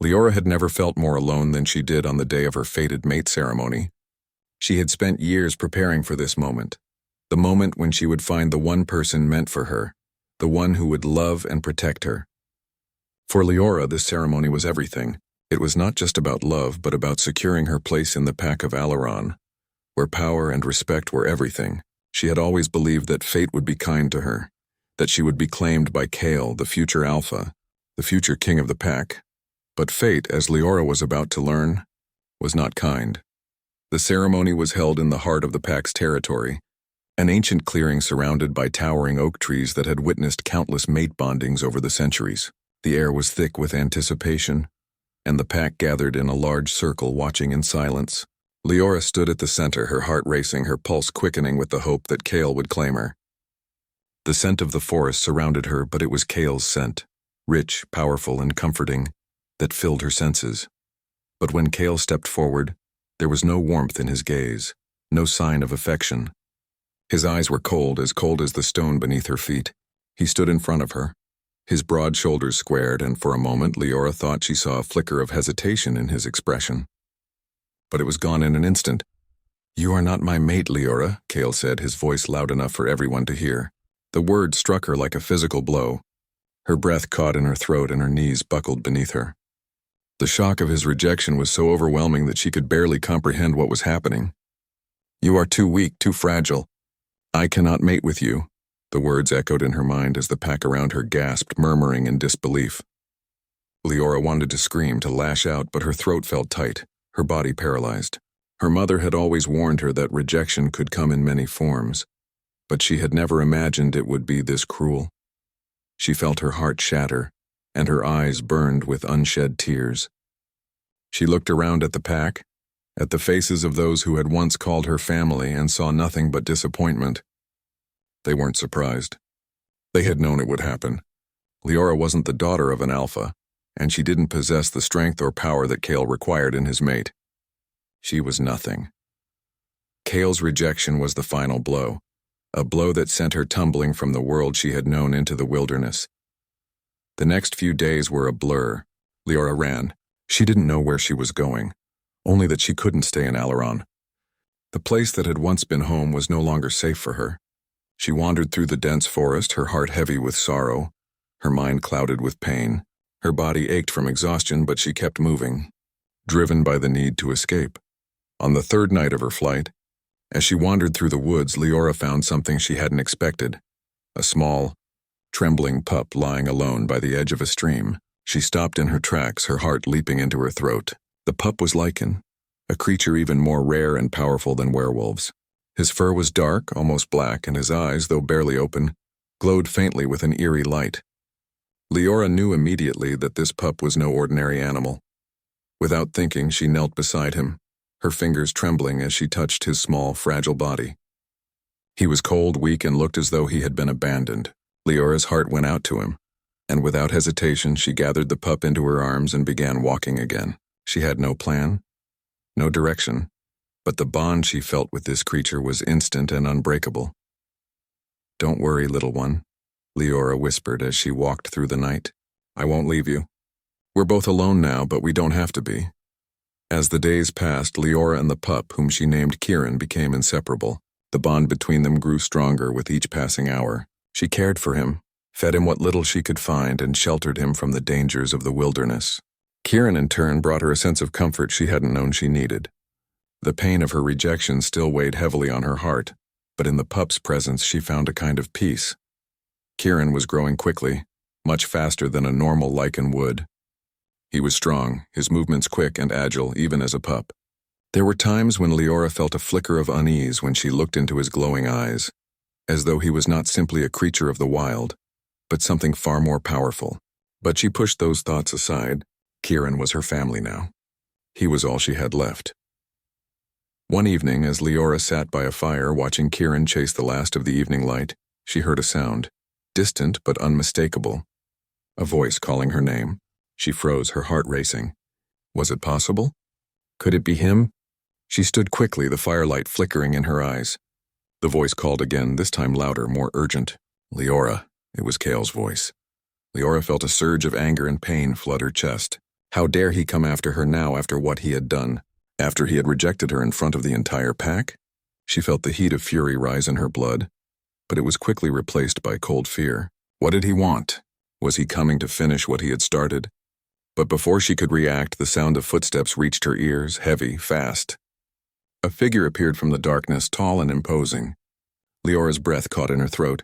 Leora had never felt more alone than she did on the day of her fated mate ceremony. She had spent years preparing for this moment, the moment when she would find the one person meant for her, the one who would love and protect her. For Leora, this ceremony was everything. It was not just about love, but about securing her place in the pack of Alaron, where power and respect were everything. She had always believed that fate would be kind to her, that she would be claimed by Kale, the future alpha, the future king of the pack. But fate, as Leora was about to learn, was not kind. The ceremony was held in the heart of the pack's territory, an ancient clearing surrounded by towering oak trees that had witnessed countless mate bondings over the centuries. The air was thick with anticipation, and the pack gathered in a large circle watching in silence. Leora stood at the center, her heart racing, her pulse quickening with the hope that Kale would claim her. The scent of the forest surrounded her, but it was Kale's scent, rich, powerful, and comforting, that filled her senses. But when Kale stepped forward, there was no warmth in his gaze, no sign of affection. His eyes were cold as the stone beneath her feet. He stood in front of her, his broad shoulders squared, and for a moment Leora thought she saw a flicker of hesitation in his expression. But it was gone in an instant. "You are not my mate, Leora," Kale said, his voice loud enough for everyone to hear. The word struck her like a physical blow. Her breath caught in her throat and her knees buckled beneath her. The shock of his rejection was so overwhelming that she could barely comprehend what was happening. "You are too weak, too fragile. I cannot mate with you," the words echoed in her mind as the pack around her gasped, murmuring in disbelief. Leora wanted to scream, to lash out, but her throat felt tight, her body paralyzed. Her mother had always warned her that rejection could come in many forms, but she had never imagined it would be this cruel. She felt her heart shatter, and her eyes burned with unshed tears. She looked around at the pack, at the faces of those who had once called her family, and saw nothing but disappointment. They weren't surprised. They had known it would happen. Leora wasn't the daughter of an alpha, and she didn't possess the strength or power that Kale required in his mate. She was nothing. Kale's rejection was the final blow, a blow that sent her tumbling from the world she had known into the wilderness. The next few days were a blur. Leora ran. She didn't know where she was going, only that she couldn't stay in Alaron. The place that had once been home was no longer safe for her. She wandered through the dense forest, her heart heavy with sorrow, her mind clouded with pain. Her body ached from exhaustion, but she kept moving, driven by the need to escape. On the third night of her flight, as she wandered through the woods, Leora found something she hadn't expected, a small, trembling pup lying alone by the edge of a stream. She stopped in her tracks, her heart leaping into her throat. The pup was Lycan, a creature even more rare and powerful than werewolves. His fur was dark, almost black, and his eyes, though barely open, glowed faintly with an eerie light. Leora knew immediately that this pup was no ordinary animal. Without thinking, she knelt beside him, her fingers trembling as she touched his small, fragile body. He was cold, weak, and looked as though he had been abandoned. Leora's heart went out to him, and without hesitation she gathered the pup into her arms and began walking again. She had no plan, no direction, but the bond she felt with this creature was instant and unbreakable. "Don't worry, little one," Leora whispered as she walked through the night. "I won't leave you. We're both alone now, but we don't have to be." As the days passed, Leora and the pup, whom she named Kieran, became inseparable. The bond between them grew stronger with each passing hour. She cared for him, fed him what little she could find, and sheltered him from the dangers of the wilderness. Kieran, in turn, brought her a sense of comfort she hadn't known she needed. The pain of her rejection still weighed heavily on her heart, but in the pup's presence she found a kind of peace. Kieran was growing quickly, much faster than a normal Lycan would. He was strong, his movements quick and agile, even as a pup. There were times when Leora felt a flicker of unease when she looked into his glowing eyes, as though he was not simply a creature of the wild, but something far more powerful. But she pushed those thoughts aside. Kieran was her family now. He was all she had left. One evening, as Leora sat by a fire watching Kieran chase the last of the evening light, she heard a sound, distant but unmistakable. A voice calling her name. She froze, her heart racing. Was it possible? Could it be him? She stood quickly, the firelight flickering in her eyes. The voice called again, this time louder, more urgent. "Leora." It was Kale's voice. Leora felt a surge of anger and pain flood her chest. How dare he come after her now after what he had done? After he had rejected her in front of the entire pack? She felt the heat of fury rise in her blood, but it was quickly replaced by cold fear. What did he want? Was he coming to finish what he had started? But before she could react, the sound of footsteps reached her ears, heavy, fast. A figure appeared from the darkness, tall and imposing. Leora's breath caught in her throat.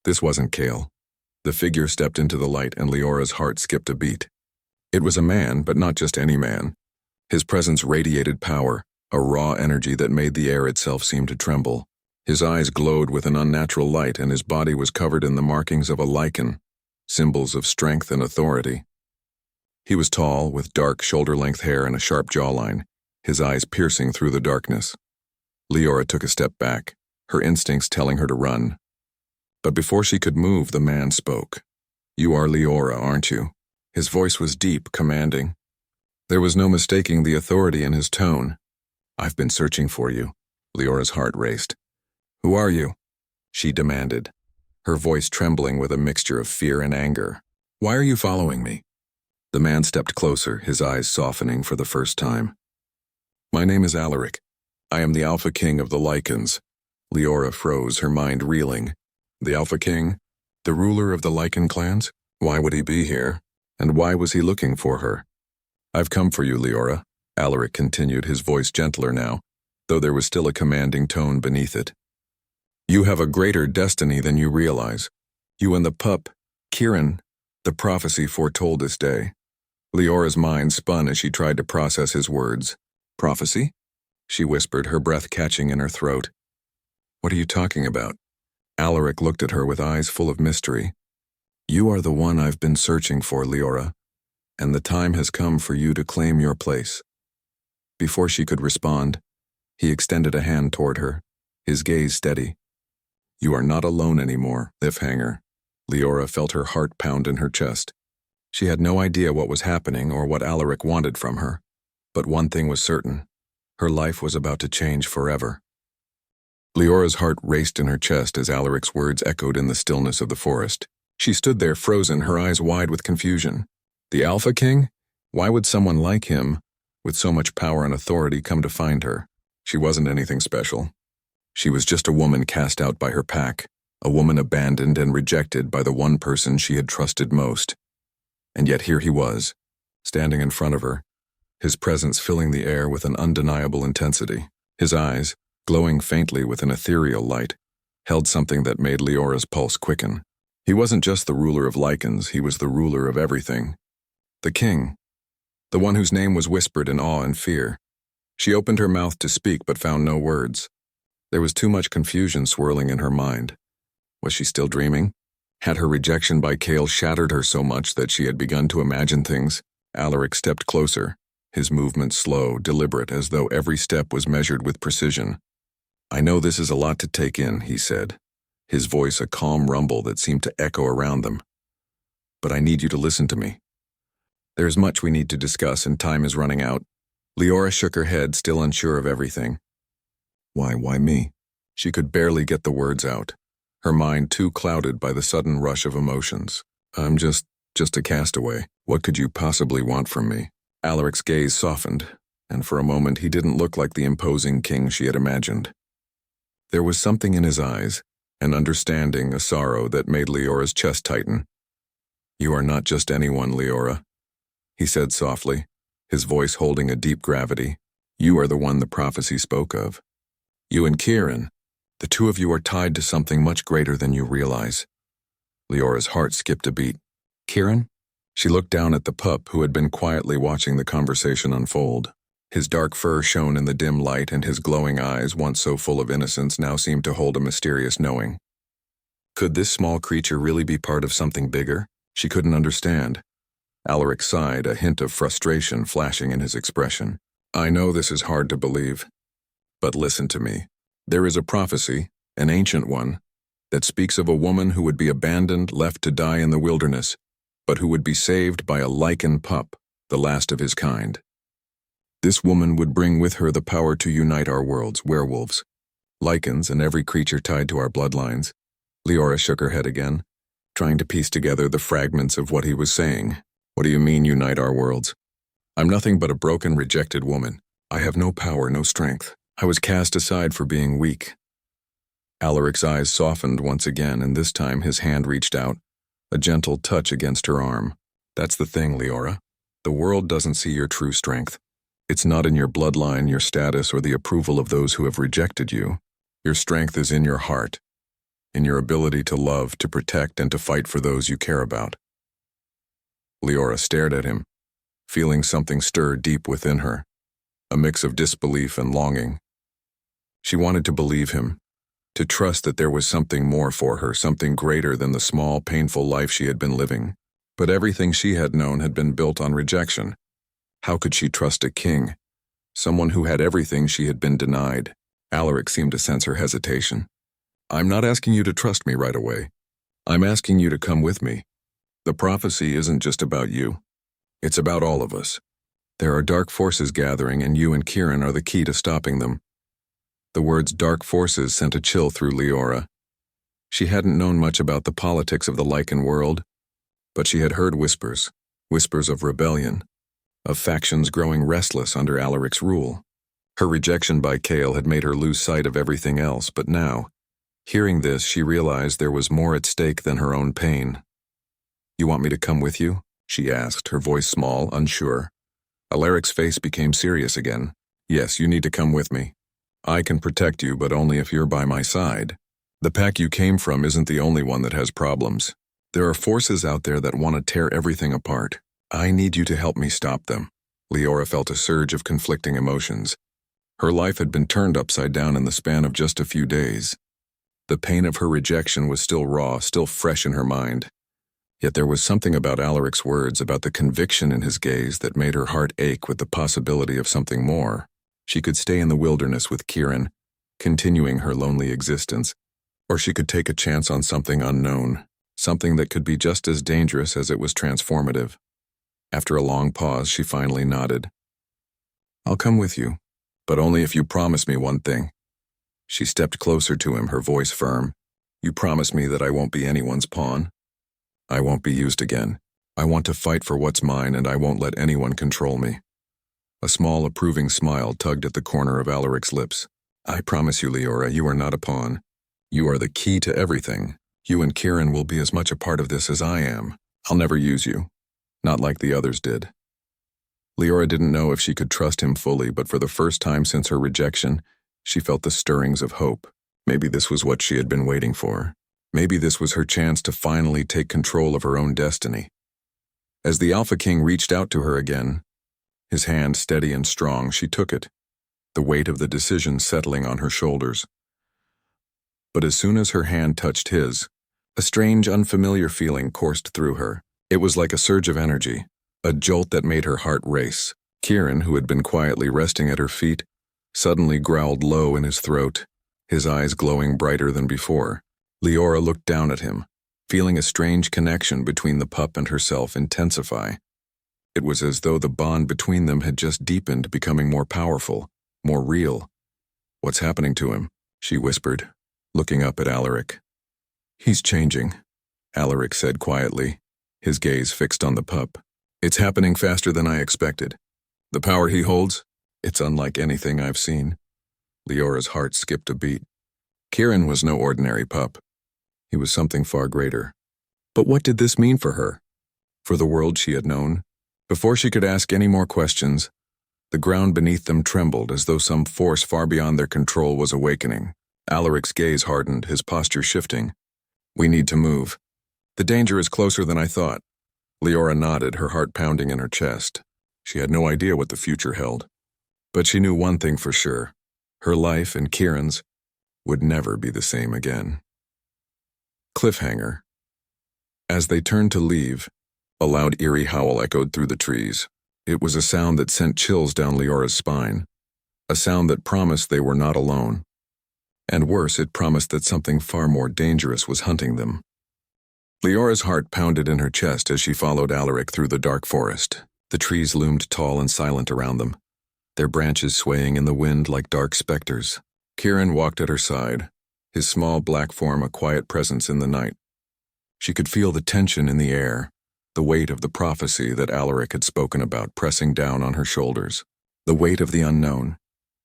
This wasn't Cale. The figure stepped into the light and Leora's heart skipped a beat. It was a man, but not just any man. His presence radiated power, a raw energy that made the air itself seem to tremble. His eyes glowed with an unnatural light and his body was covered in the markings of a Lycan, symbols of strength and authority. He was tall, with dark shoulder-length hair and a sharp jawline, his eyes piercing through the darkness. Leora took a step back, her instincts telling her to run. But before she could move, the man spoke. "You are Leora, aren't you?" His voice was deep, commanding. There was no mistaking the authority in his tone. "I've been searching for you." Leora's heart raced. "Who are you?" she demanded, her voice trembling with a mixture of fear and anger. "Why are you following me?" The man stepped closer, his eyes softening for the first time. "My name is Alaric. I am the Alpha King of the Lycans." Leora froze, her mind reeling. The Alpha King? The ruler of the Lycan clans? Why would he be here? And why was he looking for her? "I've come for you, Leora," Alaric continued, his voice gentler now, though there was still a commanding tone beneath it. "You have a greater destiny than you realize. You and the pup, Kieran, the prophecy foretold this day." Leora's mind spun as she tried to process his words. "Prophecy?" she whispered, her breath catching in her throat. "What are you talking about?" Alaric looked at her with eyes full of mystery. "You are the one I've been searching for, Leora, and the time has come for you to claim your place." Before she could respond, he extended a hand toward her, his gaze steady. "You are not alone anymore, cliffhanger." Leora felt her heart pound in her chest. She had no idea what was happening or what Alaric wanted from her, but one thing was certain. Her life was about to change forever. Leora's heart raced in her chest as Alaric's words echoed in the stillness of the forest. She stood there frozen, her eyes wide with confusion. The Alpha King? Why would someone like him, with so much power and authority, come to find her? She wasn't anything special. She was just a woman cast out by her pack, a woman abandoned and rejected by the one person she had trusted most. And yet here he was, standing in front of her, his presence filling the air with an undeniable intensity. His eyes, glowing faintly with an ethereal light, held something that made Leora's pulse quicken. He wasn't just the ruler of Lycans, he was the ruler of everything. The king. The one whose name was whispered in awe and fear. She opened her mouth to speak but found no words. There was too much confusion swirling in her mind. Was she still dreaming? Had her rejection by Cale shattered her so much that she had begun to imagine things? Alaric stepped closer, his movements slow, deliberate, as though every step was measured with precision. "I know this is a lot to take in," he said, his voice a calm rumble that seemed to echo around them. "But I need you to listen to me. There's much we need to discuss and time is running out." Leora shook her head, still unsure of everything. Why me?" She could barely get the words out, her mind too clouded by the sudden rush of emotions. "I'm just a castaway. What could you possibly want from me?" Alaric's gaze softened, and for a moment he didn't look like the imposing king she had imagined. There was something in his eyes, an understanding, a sorrow that made Leora's chest tighten. "You are not just anyone, Leora," he said softly, his voice holding a deep gravity. "You are the one the prophecy spoke of. You and Kieran, the two of you are tied to something much greater than you realize." Leora's heart skipped a beat. "Kieran?" She looked down at the pup who had been quietly watching the conversation unfold. His dark fur shone in the dim light and his glowing eyes, once so full of innocence, now seemed to hold a mysterious knowing. Could this small creature really be part of something bigger? She couldn't understand. Alaric sighed, a hint of frustration flashing in his expression. "I know this is hard to believe, but listen to me. There is a prophecy, an ancient one, that speaks of a woman who would be abandoned, left to die in the wilderness, but who would be saved by a Lycan pup, the last of his kind. This woman would bring with her the power to unite our worlds, werewolves, Lycans, and every creature tied to our bloodlines." Leora shook her head again, trying to piece together the fragments of what he was saying. What do you mean, unite our worlds? I'm nothing but a broken, rejected woman. I have no power, no strength. I was cast aside for being weak. Alaric's eyes softened once again, and this time his hand reached out, a gentle touch against her arm. That's the thing, Leora. The world doesn't see your true strength. It's not in your bloodline, your status, or the approval of those who have rejected you. Your strength is in your heart, in your ability to love, to protect, and to fight for those you care about. Leora stared at him, feeling something stir deep within her, a mix of disbelief and longing. She wanted to believe him, to trust that there was something more for her, something greater than the small, painful life she had been living. But everything she had known had been built on rejection. How could she trust a king, someone who had everything she had been denied? Alaric seemed to sense her hesitation. I'm not asking you to trust me right away. I'm asking you to come with me. The prophecy isn't just about you. It's about all of us. There are dark forces gathering, and you and Kieran are the key to stopping them. The words dark forces sent a chill through Leora. She hadn't known much about the politics of the Lycan world, but she had heard whispers of rebellion, of factions growing restless under Alaric's rule. Her rejection by Kale had made her lose sight of everything else, but now, hearing this, she realized there was more at stake than her own pain. You want me to come with you? She asked, her voice small, unsure. Alaric's face became serious again. Yes, you need to come with me. I can protect you, but only if you're by my side. The pack you came from isn't the only one that has problems. There are forces out there that want to tear everything apart. I need you to help me stop them. Leora felt a surge of conflicting emotions. Her life had been turned upside down in the span of just a few days. The pain of her rejection was still raw, still fresh in her mind. Yet there was something about Alaric's words, about the conviction in his gaze, that made her heart ache with the possibility of something more. She could stay in the wilderness with Kieran, continuing her lonely existence, or she could take a chance on something unknown, something that could be just as dangerous as it was transformative. After a long pause, she finally nodded. I'll come with you, but only if you promise me one thing. She stepped closer to him, her voice firm. You promise me that I won't be anyone's pawn? I won't be used again. I want to fight for what's mine, and I won't let anyone control me. A small, approving smile tugged at the corner of Alaric's lips. I promise you, Leora, you are not a pawn. You are the key to everything. You and Kieran will be as much a part of this as I am. I'll never use you. Not like the others did. Leora didn't know if she could trust him fully, but for the first time since her rejection, she felt the stirrings of hope. Maybe this was what she had been waiting for. Maybe this was her chance to finally take control of her own destiny. As the Alpha King reached out to her again, his hand steady and strong, she took it, the weight of the decision settling on her shoulders. But as soon as her hand touched his, a strange, unfamiliar feeling coursed through her. It was like a surge of energy, a jolt that made her heart race. Kieran, who had been quietly resting at her feet, suddenly growled low in his throat, his eyes glowing brighter than before. Leora looked down at him, feeling a strange connection between the pup and herself intensify. It was as though the bond between them had just deepened, becoming more powerful, more real. What's happening to him? She whispered, looking up at Alaric. He's changing, Alaric said quietly, his gaze fixed on the pup. It's happening faster than I expected. The power he holds, it's unlike anything I've seen. Leora's heart skipped a beat. Kieran was no ordinary pup. He was something far greater. But what did this mean for her? For the world she had known? Before she could ask any more questions, the ground beneath them trembled as though some force far beyond their control was awakening. Alaric's gaze hardened, his posture shifting. We need to move. The danger is closer than I thought. Leora nodded, her heart pounding in her chest. She had no idea what the future held. But she knew one thing for sure. Her life and Kieran's would never be the same again. Cliffhanger. As they turned to leave, a loud eerie howl echoed through the trees. It was a sound that sent chills down Leora's spine, a sound that promised they were not alone. And worse, it promised that something far more dangerous was hunting them. Leora's heart pounded in her chest as she followed Alaric through the dark forest. The trees loomed tall and silent around them, their branches swaying in the wind like dark specters. Kieran walked at her side, his small black form a quiet presence in the night. She could feel the tension in the air, the weight of the prophecy that Alaric had spoken about pressing down on her shoulders. The weight of the unknown.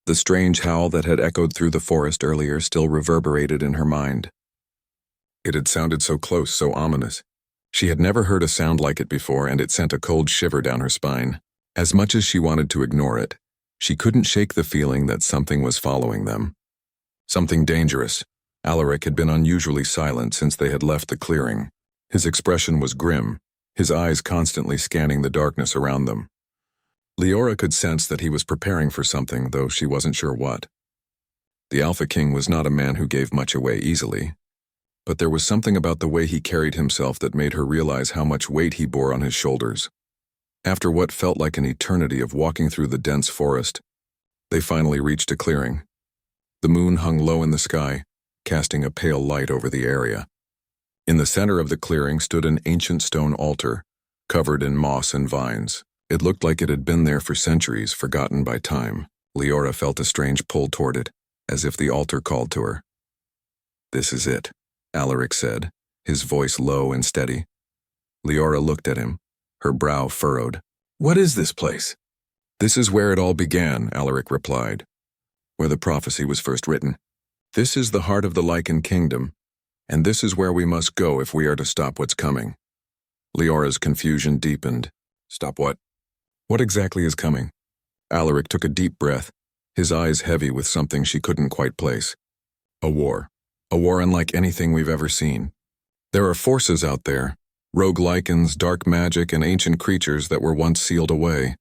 The strange howl that had echoed through the forest earlier still reverberated in her mind. It had sounded so close, so ominous. She had never heard a sound like it before, and it sent a cold shiver down her spine. As much as she wanted to ignore it, she couldn't shake the feeling that something was following them. Something dangerous. Alaric had been unusually silent since they had left the clearing. His expression was grim, his eyes constantly scanning the darkness around them. Leora could sense that he was preparing for something, though she wasn't sure what. The Alpha King was not a man who gave much away easily, but there was something about the way he carried himself that made her realize how much weight he bore on his shoulders. After what felt like an eternity of walking through the dense forest, they finally reached a clearing. The moon hung low in the sky, casting a pale light over the area. In the center of the clearing stood an ancient stone altar, covered in moss and vines. It looked like it had been there for centuries, forgotten by time. Leora felt a strange pull toward it, as if the altar called to her. "This is it," Alaric said, his voice low and steady. Leora looked at him, her brow furrowed. "What is this place?" "This is where it all began," Alaric replied, "where the prophecy was first written. This is the heart of the Lycan kingdom, and this is where we must go if we are to stop what's coming." Leora's confusion deepened. "Stop what? What exactly is coming?" Alaric took a deep breath, his eyes heavy with something she couldn't quite place. "A war. A war unlike anything we've ever seen. There are forces out there, rogue Lycans, dark magic, and ancient creatures that were once sealed away.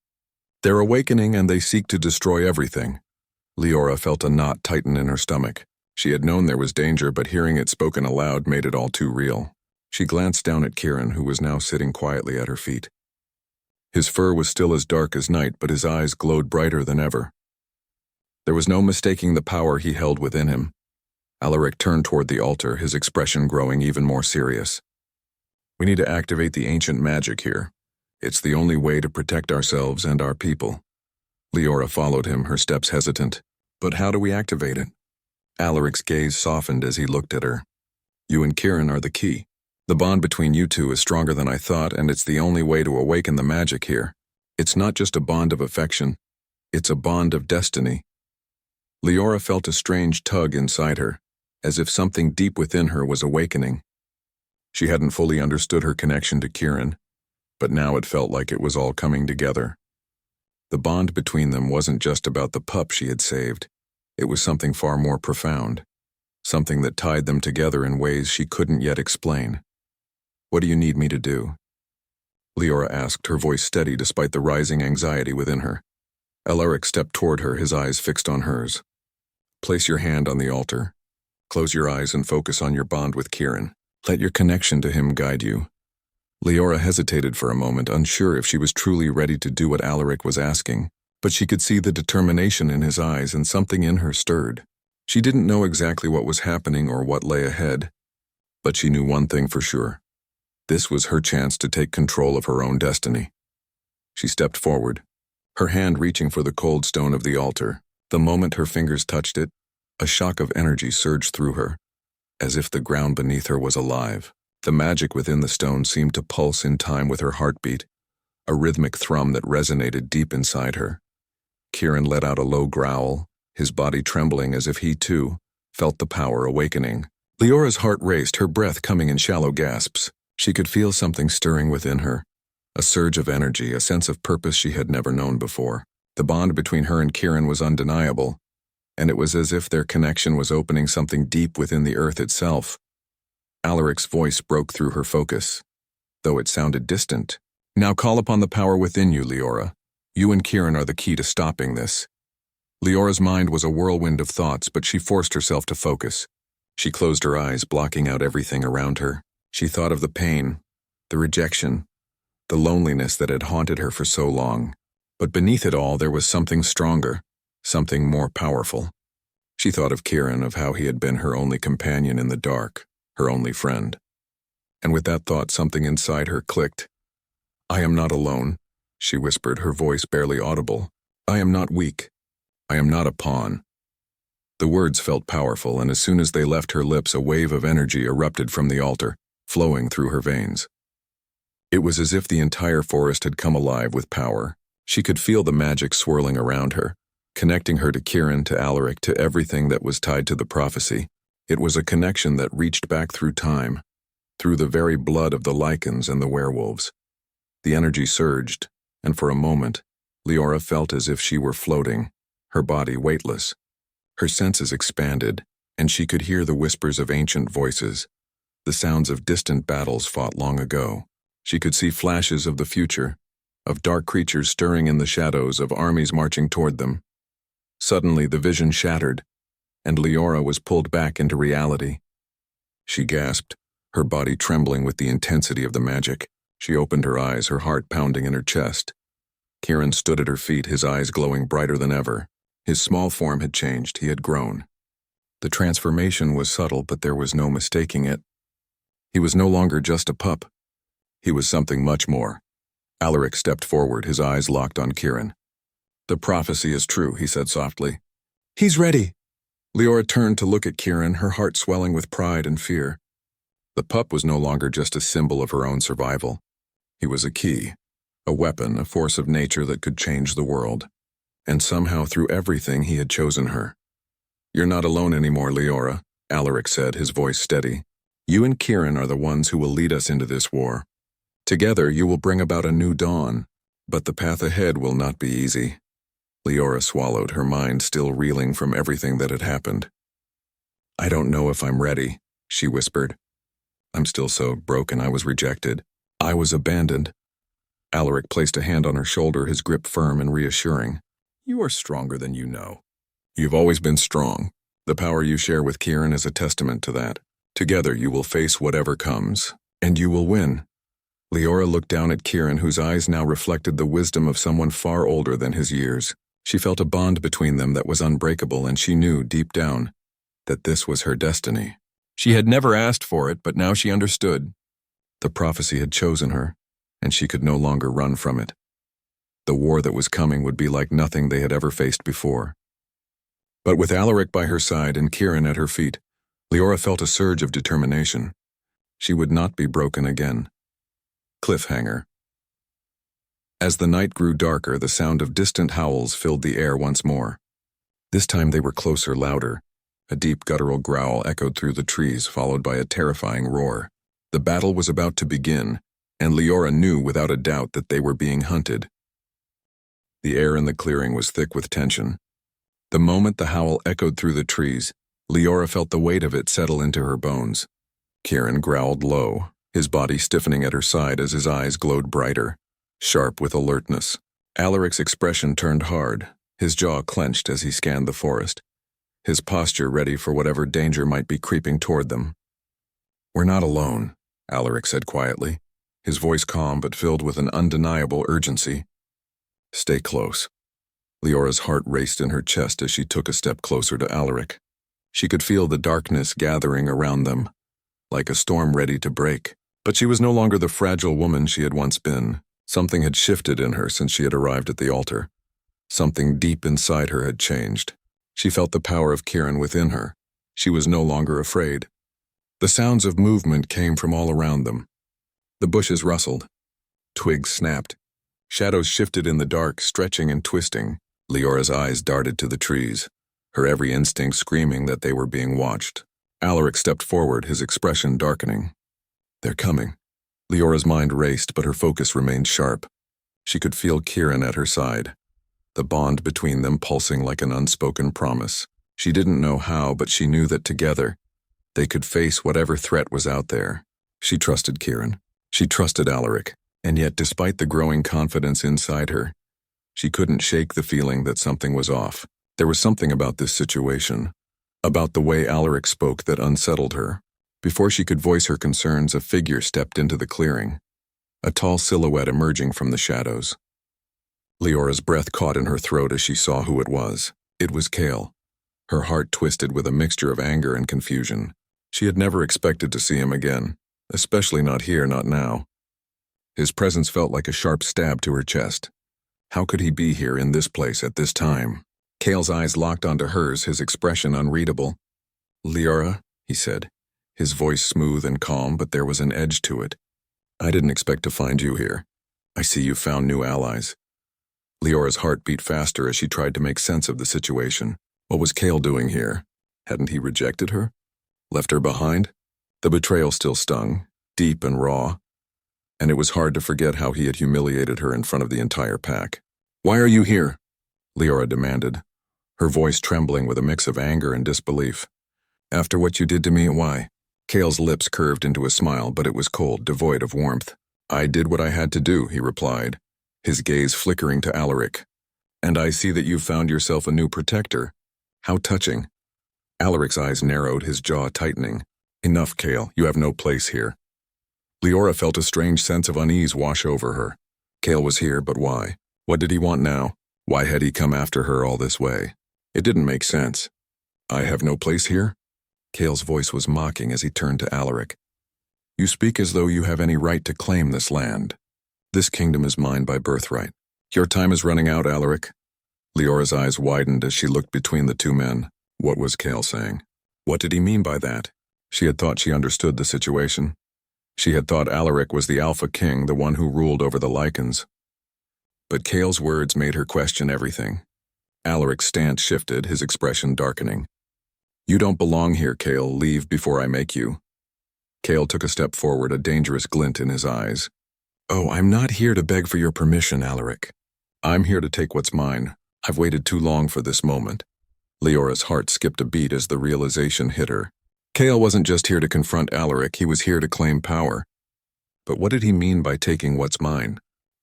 They're awakening and they seek to destroy everything." Leora felt a knot tighten in her stomach. She had known there was danger, but hearing it spoken aloud made it all too real. She glanced down at Kieran, who was now sitting quietly at her feet. His fur was still as dark as night, but his eyes glowed brighter than ever. There was no mistaking the power he held within him. Alaric turned toward the altar, his expression growing even more serious. "We need to activate the ancient magic here. It's the only way to protect ourselves and our people." Leora followed him, her steps hesitant. "But how do we activate it?" Alaric's gaze softened as he looked at her. "You and Kieran are the key. The bond between you two is stronger than I thought, and it's the only way to awaken the magic here. It's not just a bond of affection. It's a bond of destiny." Leora felt a strange tug inside her, as if something deep within her was awakening. She hadn't fully understood her connection to Kieran, but now it felt like it was all coming together. The bond between them wasn't just about the pup she had saved. It was something far more profound, something that tied them together in ways she couldn't yet explain. "What do you need me to do?" Leora asked, her voice steady despite the rising anxiety within her. Alaric stepped toward her, his eyes fixed on hers. "Place your hand on the altar. Close your eyes and focus on your bond with Kieran. Let your connection to him guide you." Leora hesitated for a moment, unsure if she was truly ready to do what Alaric was asking, but she could see the determination in his eyes and something in her stirred. She didn't know exactly what was happening or what lay ahead, but she knew one thing for sure. This was her chance to take control of her own destiny. She stepped forward, her hand reaching for the cold stone of the altar. The moment her fingers touched it, a shock of energy surged through her, as if the ground beneath her was alive. The magic within the stone seemed to pulse in time with her heartbeat, a rhythmic thrum that resonated deep inside her. Kieran let out a low growl, his body trembling as if he, too, felt the power awakening. Leora's heart raced, her breath coming in shallow gasps. She could feel something stirring within her, a surge of energy, a sense of purpose she had never known before. The bond between her and Kieran was undeniable, and it was as if their connection was opening something deep within the earth itself. Alaric's voice broke through her focus, though it sounded distant. "Now call upon the power within you, Leora. You and Kieran are the key to stopping this." Leora's mind was a whirlwind of thoughts, but she forced herself to focus. She closed her eyes, blocking out everything around her. She thought of the pain, the rejection, the loneliness that had haunted her for so long. But beneath it all, there was something stronger, something more powerful. She thought of Kieran, of how he had been her only companion in the dark, her only friend. And with that thought, something inside her clicked. "I am not alone," she whispered, her voice barely audible. "I am not weak. I am not a pawn." The words felt powerful, and as soon as they left her lips, a wave of energy erupted from the altar, flowing through her veins. It was as if the entire forest had come alive with power. She could feel the magic swirling around her, connecting her to Kieran, to Alaric, to everything that was tied to the prophecy. It was a connection that reached back through time, through the very blood of the Lycans and the werewolves. The energy surged, and for a moment, Leora felt as if she were floating, her body weightless. Her senses expanded, and she could hear the whispers of ancient voices, the sounds of distant battles fought long ago. She could see flashes of the future, of dark creatures stirring in the shadows, of armies marching toward them. Suddenly the vision shattered, and Leora was pulled back into reality. She gasped, her body trembling with the intensity of the magic. She opened her eyes, her heart pounding in her chest. Kieran stood at her feet, his eyes glowing brighter than ever. His small form had changed, he had grown. The transformation was subtle, but there was no mistaking it. He was no longer just a pup. He was something much more. Alaric stepped forward, his eyes locked on Kieran. "The prophecy is true," he said softly. "He's ready." Leora turned to look at Kieran, her heart swelling with pride and fear. The pup was no longer just a symbol of her own survival. He was a key, a weapon, a force of nature that could change the world. And somehow through everything he had chosen her. "You're not alone anymore, Leora," Alaric said, his voice steady. "You and Kieran are the ones who will lead us into this war. Together you will bring about a new dawn, but the path ahead will not be easy." Leora swallowed, her mind still reeling from everything that had happened. "I don't know if I'm ready," she whispered. "I'm still so broken. I was rejected. I was abandoned." Alaric placed a hand on her shoulder, his grip firm and reassuring. "You are stronger than you know. You've always been strong. The power you share with Kieran is a testament to that. Together you will face whatever comes, and you will win." Leora looked down at Kieran, whose eyes now reflected the wisdom of someone far older than his years. She felt a bond between them that was unbreakable, and she knew, deep down, that this was her destiny. She had never asked for it, but now she understood. The prophecy had chosen her, and she could no longer run from it. The war that was coming would be like nothing they had ever faced before. But with Alaric by her side and Kieran at her feet, Leora felt a surge of determination. She would not be broken again. Cliffhanger. As the night grew darker, the sound of distant howls filled the air once more. This time they were closer, louder. A deep guttural growl echoed through the trees, followed by a terrifying roar. The battle was about to begin, and Leora knew without a doubt that they were being hunted. The air in the clearing was thick with tension. The moment the howl echoed through the trees, Leora felt the weight of it settle into her bones. Kieran growled low, his body stiffening at her side as his eyes glowed brighter, sharp with alertness. Alaric's expression turned hard, his jaw clenched as he scanned the forest, his posture ready for whatever danger might be creeping toward them. "We're not alone," Alaric said quietly, his voice calm but filled with an undeniable urgency. "Stay close." Leora's heart raced in her chest as she took a step closer to Alaric. She could feel the darkness gathering around them, like a storm ready to break. But she was no longer the fragile woman she had once been. Something had shifted in her since she had arrived at the altar. Something deep inside her had changed. She felt the power of Kieran within her. She was no longer afraid. The sounds of movement came from all around them. The bushes rustled. Twigs snapped. Shadows shifted in the dark, stretching and twisting. Leora's eyes darted to the trees, her every instinct screaming that they were being watched. Alaric stepped forward, his expression darkening. "They're coming." Leora's mind raced, but her focus remained sharp. She could feel Kieran at her side, the bond between them pulsing like an unspoken promise. She didn't know how, but she knew that together, they could face whatever threat was out there. She trusted Kieran. She trusted Alaric, and yet despite the growing confidence inside her, she couldn't shake the feeling that something was off. There was something about this situation, about the way Alaric spoke, that unsettled her. Before she could voice her concerns, a figure stepped into the clearing, a tall silhouette emerging from the shadows. Leora's breath caught in her throat as she saw who it was. It was Cale. Her heart twisted with a mixture of anger and confusion. She had never expected to see him again, especially not here, not now. His presence felt like a sharp stab to her chest. How could he be here in this place at this time? Cale's eyes locked onto hers, his expression unreadable. "Leora," he said, his voice smooth and calm, but there was an edge to it. I didn't expect to find you here. I see you found new allies. Leora's heart beat faster as she tried to make sense of the situation. What was Cale doing here? Hadn't he rejected her? Left her behind? The betrayal still stung, deep and raw, and it was hard to forget how he had humiliated her in front of the entire pack. Why are you here? Leora demanded, her voice trembling with a mix of anger and disbelief. After what you did to me, why? Cale's lips curved into a smile, but it was cold, devoid of warmth. I did what I had to do, he replied, his gaze flickering to Alaric. And I see that you've found yourself a new protector. How touching. Alaric's eyes narrowed, his jaw tightening. Enough, Cale, you have no place here. Leora felt a strange sense of unease wash over her. Cale was here, but why? What did he want now? Why had he come after her all this way? It didn't make sense. I have no place here? Cale's voice was mocking as he turned to Alaric. You speak as though you have any right to claim this land. This kingdom is mine by birthright. Your time is running out, Alaric. Leora's eyes widened as she looked between the two men. What was Cale saying? What did he mean by that? She had thought she understood the situation. She had thought Alaric was the Alpha King, the one who ruled over the Lycans. But Cale's words made her question everything. Alaric's stance shifted, his expression darkening. You don't belong here, Cale. Leave before I make you. Cale took a step forward, a dangerous glint in his eyes. Oh, I'm not here to beg for your permission, Alaric. I'm here to take what's mine. I've waited too long for this moment. Leora's heart skipped a beat as the realization hit her. Cale wasn't just here to confront Alaric, he was here to claim power. But what did he mean by taking what's mine?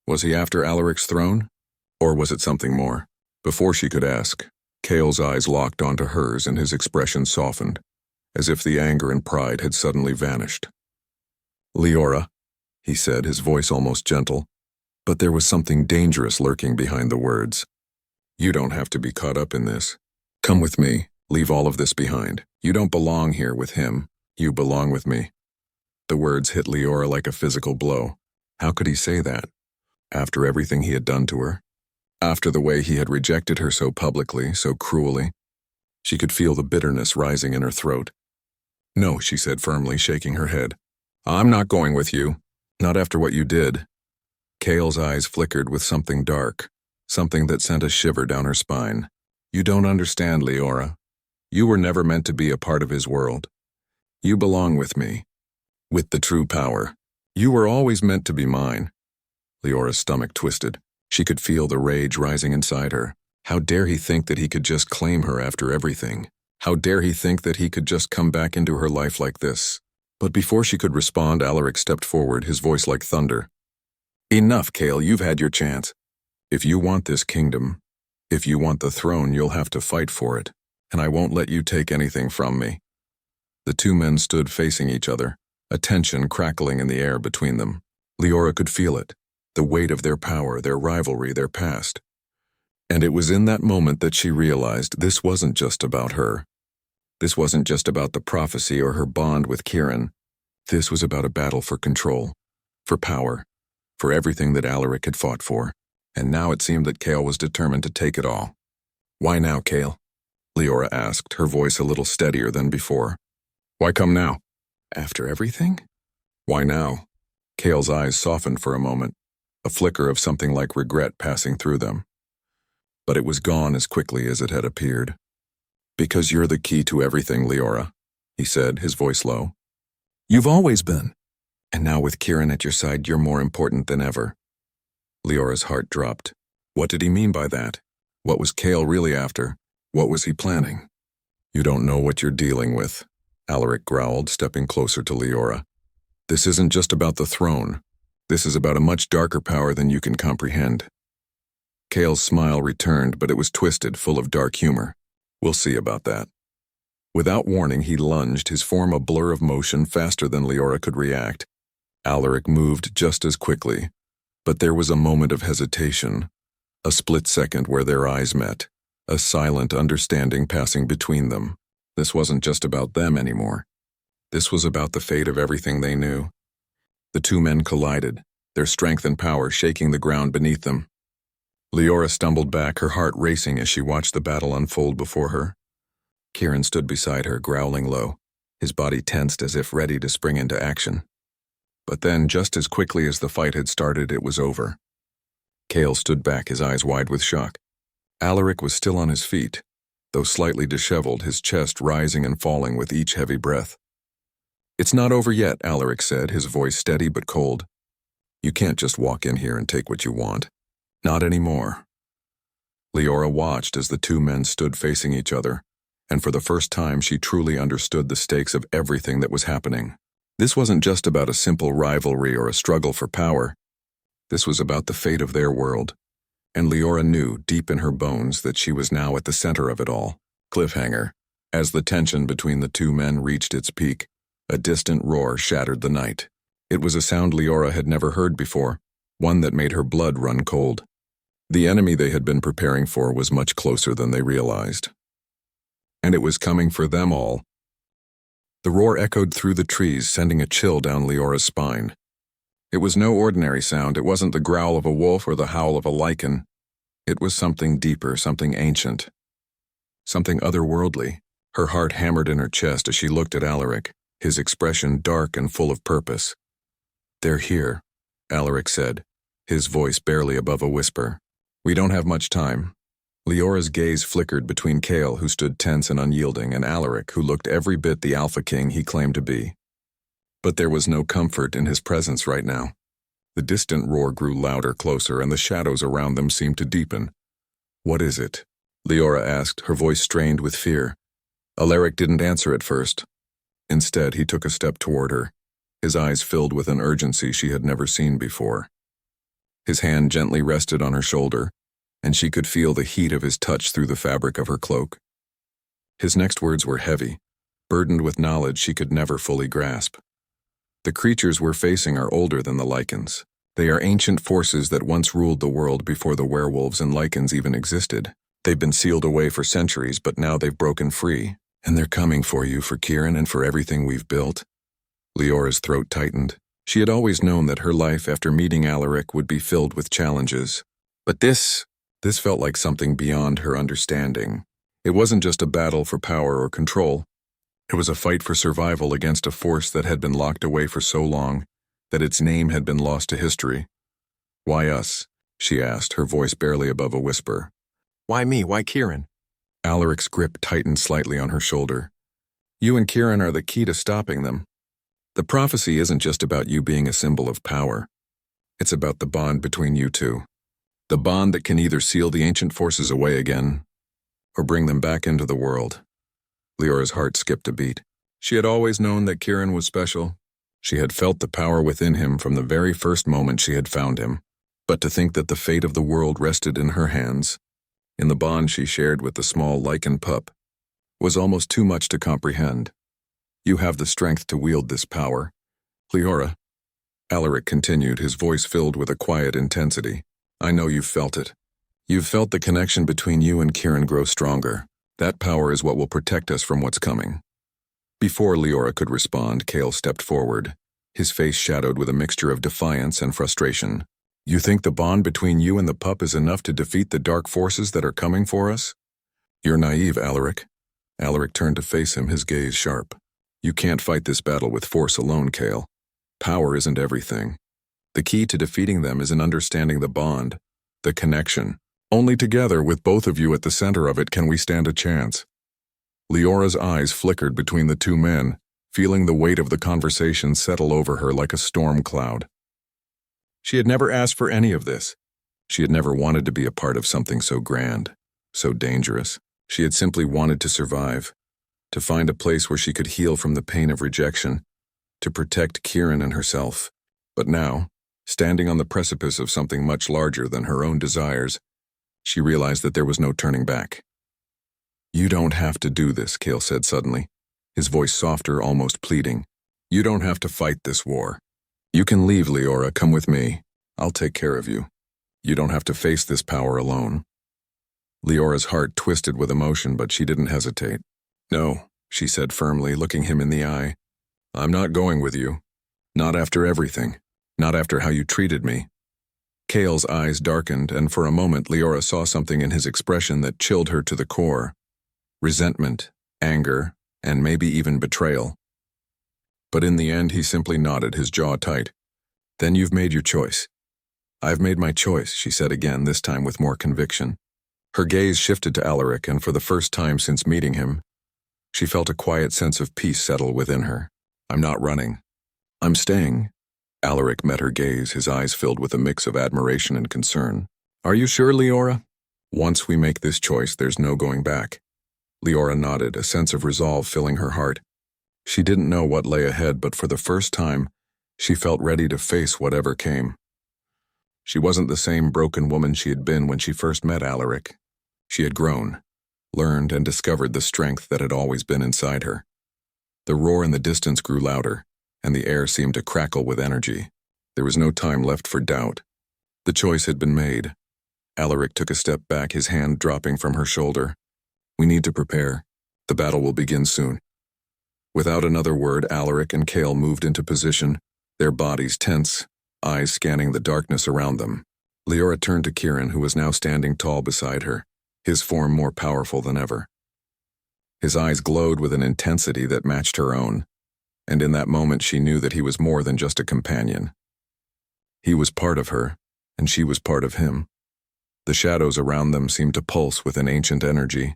Was he after Alaric's throne? Or was it something more? Before she could ask, Cale's eyes locked onto hers and his expression softened, as if the anger and pride had suddenly vanished. Leora, he said, his voice almost gentle, but there was something dangerous lurking behind the words. You don't have to be caught up in this. Come with me, leave all of this behind. You don't belong here with him, you belong with me. The words hit Leora like a physical blow. How could he say that? After everything he had done to her? After the way he had rejected her so publicly, so cruelly? She could feel the bitterness rising in her throat. No, she said firmly, shaking her head. I'm not going with you. Not after what you did. Cale's eyes flickered with something dark, something that sent a shiver down her spine. You don't understand, Leora. You were never meant to be a part of his world. You belong with me. With the true power. You were always meant to be mine. Leora's stomach twisted. She could feel the rage rising inside her. How dare he think that he could just claim her after everything? How dare he think that he could just come back into her life like this? But before she could respond, Alaric stepped forward, his voice like thunder. Enough, Cale, you've had your chance. If you want this kingdom, if you want the throne, you'll have to fight for it, and I won't let you take anything from me. The two men stood facing each other, a tension crackling in the air between them. Leora could feel it, the weight of their power, their rivalry, their past. And it was in that moment that she realized this wasn't just about her. This wasn't just about the prophecy or her bond with Kieran. This was about a battle for control, for power, for everything that Alaric had fought for. And now it seemed that Cale was determined to take it all. Why now, Cale? Leora asked, her voice a little steadier than before. Why come now? After everything? Why now? Cale's eyes softened for a moment, a flicker of something like regret passing through them. But it was gone as quickly as it had appeared. Because you're the key to everything, Leora, he said, his voice low. You've always been. And now with Kieran at your side, you're more important than ever. Leora's heart dropped. What did he mean by that? What was Cale really after? What was he planning? You don't know what you're dealing with, Alaric growled, stepping closer to Leora. This isn't just about the throne. This is about a much darker power than you can comprehend. Cale's smile returned, but it was twisted, full of dark humor. We'll see about that. Without warning, he lunged, his form a blur of motion faster than Leora could react. Alaric moved just as quickly, but there was a moment of hesitation, a split second where their eyes met, a silent understanding passing between them. This wasn't just about them anymore. This was about the fate of everything they knew. The two men collided, their strength and power shaking the ground beneath them. Leora stumbled back, her heart racing as she watched the battle unfold before her. Kieran stood beside her, growling low, his body tensed as if ready to spring into action. But then, just as quickly as the fight had started, it was over. Cale stood back, his eyes wide with shock. Alaric was still on his feet, though slightly disheveled, his chest rising and falling with each heavy breath. "It's not over yet," Alaric said, his voice steady but cold. "You can't just walk in here and take what you want. Not anymore." Leora watched as the two men stood facing each other, and for the first time she truly understood the stakes of everything that was happening. This wasn't just about a simple rivalry or a struggle for power. This was about the fate of their world, and Leora knew deep in her bones that she was now at the center of it all. Cliffhanger. As the tension between the two men reached its peak, a distant roar shattered the night. It was a sound Leora had never heard before, one that made her blood run cold. The enemy they had been preparing for was much closer than they realized. And it was coming for them all. The roar echoed through the trees, sending a chill down Leora's spine. It was no ordinary sound. It wasn't the growl of a wolf or the howl of a Lycan. It was something deeper, something ancient, something otherworldly. Her heart hammered in her chest as she looked at Alaric, his expression dark and full of purpose. "They're here," Alaric said, his voice barely above a whisper. "We don't have much time." Leora's gaze flickered between Cale, who stood tense and unyielding, and Alaric, who looked every bit the Alpha King he claimed to be. But there was no comfort in his presence right now. The distant roar grew louder, closer, and the shadows around them seemed to deepen. "What is it?" Leora asked, her voice strained with fear. Alaric didn't answer at first. Instead, he took a step toward her, his eyes filled with an urgency she had never seen before. His hand gently rested on her shoulder, and she could feel the heat of his touch through the fabric of her cloak. His next words were heavy, burdened with knowledge she could never fully grasp. "The creatures we're facing are older than the Lycans. They are ancient forces that once ruled the world before the werewolves and Lycans even existed. They've been sealed away for centuries, but now they've broken free, and they're coming for you, for Kieran, and for everything we've built." Leora's throat tightened. She had always known that her life after meeting Alaric would be filled with challenges. But this felt like something beyond her understanding. It wasn't just a battle for power or control. It was a fight for survival against a force that had been locked away for so long that its name had been lost to history. "Why us?" she asked, her voice barely above a whisper. "Why me? Why Kieran?" Alaric's grip tightened slightly on her shoulder. "You and Kieran are the key to stopping them. The prophecy isn't just about you being a symbol of power. It's about the bond between you two. The bond that can either seal the ancient forces away again, or bring them back into the world." Leora's heart skipped a beat. She had always known that Kieran was special. She had felt the power within him from the very first moment she had found him. But to think that the fate of the world rested in her hands, in the bond she shared with the small Lycan Pup, was almost too much to comprehend. "You have the strength to wield this power, Leora," Alaric continued, his voice filled with a quiet intensity. "I know you've felt it. You've felt the connection between you and Kieran grow stronger. That power is what will protect us from what's coming." Before Leora could respond, Cale stepped forward, his face shadowed with a mixture of defiance and frustration. "You think the bond between you and the pup is enough to defeat the dark forces that are coming for us? You're naive, Alaric." Alaric turned to face him, his gaze sharp. "You can't fight this battle with force alone, Cale. Power isn't everything. The key to defeating them is in understanding the bond, the connection. Only together, with both of you at the center of it, can we stand a chance." Leora's eyes flickered between the two men, feeling the weight of the conversation settle over her like a storm cloud. She had never asked for any of this. She had never wanted to be a part of something so grand, so dangerous. She had simply wanted to survive, to find a place where she could heal from the pain of rejection, to protect Kieran and herself. But now, standing on the precipice of something much larger than her own desires, she realized that there was no turning back. "You don't have to do this," Cale said suddenly, his voice softer, almost pleading. "You don't have to fight this war. You can leave, Leora. Come with me. I'll take care of you. You don't have to face this power alone." Leora's heart twisted with emotion, but she didn't hesitate. "No," she said firmly, looking him in the eye. "I'm not going with you. Not after everything. Not after how you treated me." Cale's eyes darkened, and for a moment Leora saw something in his expression that chilled her to the core. Resentment, anger, and maybe even betrayal. But in the end he simply nodded, his jaw tight. Then you've made your choice. I've made my choice, she said again, this time with more conviction. Her gaze shifted to Alaric, and for the first time since meeting him, she felt a quiet sense of peace settle within her. I'm not running. I'm staying. Alaric met her gaze, his eyes filled with a mix of admiration and concern. Are you sure, Leora? Once we make this choice, there's no going back. Leora nodded, a sense of resolve filling her heart. She didn't know what lay ahead, but for the first time, she felt ready to face whatever came. She wasn't the same broken woman she had been when she first met Alaric. She had grown, learned, and discovered the strength that had always been inside her. The roar in the distance grew louder, and the air seemed to crackle with energy. There was no time left for doubt. The choice had been made. Alaric took a step back, his hand dropping from her shoulder. We need to prepare. The battle will begin soon. Without another word, Alaric and Kale moved into position, their bodies tense, eyes scanning the darkness around them. Leora turned to Kieran, who was now standing tall beside her, his form more powerful than ever. His eyes glowed with an intensity that matched her own, and in that moment she knew that he was more than just a companion. He was part of her, and she was part of him. The shadows around them seemed to pulse with an ancient energy,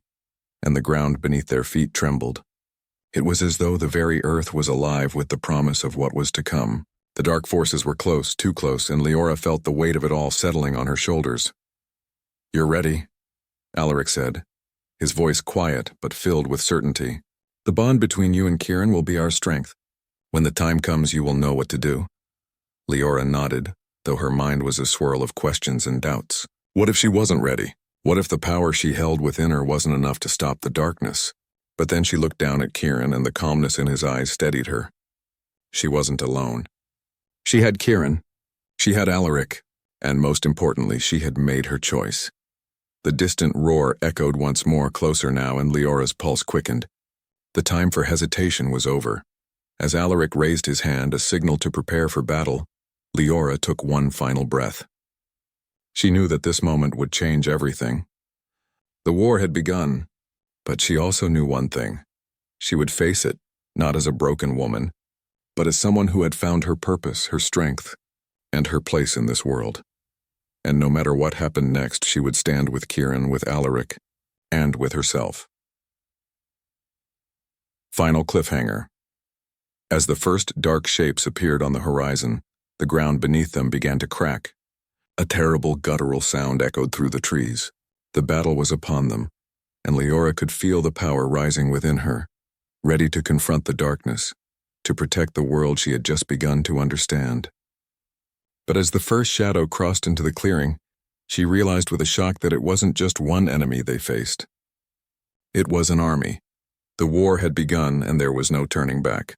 and the ground beneath their feet trembled. It was as though the very earth was alive with the promise of what was to come. The dark forces were close, too close, and Leora felt the weight of it all settling on her shoulders. You're ready, Alaric said, his voice quiet but filled with certainty. The bond between you and Kieran will be our strength. When the time comes, you will know what to do. Leora nodded, though her mind was a swirl of questions and doubts. What if she wasn't ready? What if the power she held within her wasn't enough to stop the darkness? But then she looked down at Kieran, and the calmness in his eyes steadied her. She wasn't alone. She had Kieran, she had Alaric, and most importantly, she had made her choice. The distant roar echoed once more, closer now, and Leora's pulse quickened. The time for hesitation was over. As Alaric raised his hand, a signal to prepare for battle, Leora took one final breath. She knew that this moment would change everything. The war had begun, but she also knew one thing. She would face it, not as a broken woman, but as someone who had found her purpose, her strength, and her place in this world. And no matter what happened next, she would stand with Kieran, with Alaric, and with herself. Final cliffhanger. As the first dark shapes appeared on the horizon, the ground beneath them began to crack. A terrible guttural sound echoed through the trees. The battle was upon them, and Leora could feel the power rising within her, ready to confront the darkness, to protect the world she had just begun to understand. But as the first shadow crossed into the clearing, she realized with a shock that it wasn't just one enemy they faced. It was an army. The war had begun, and there was no turning back.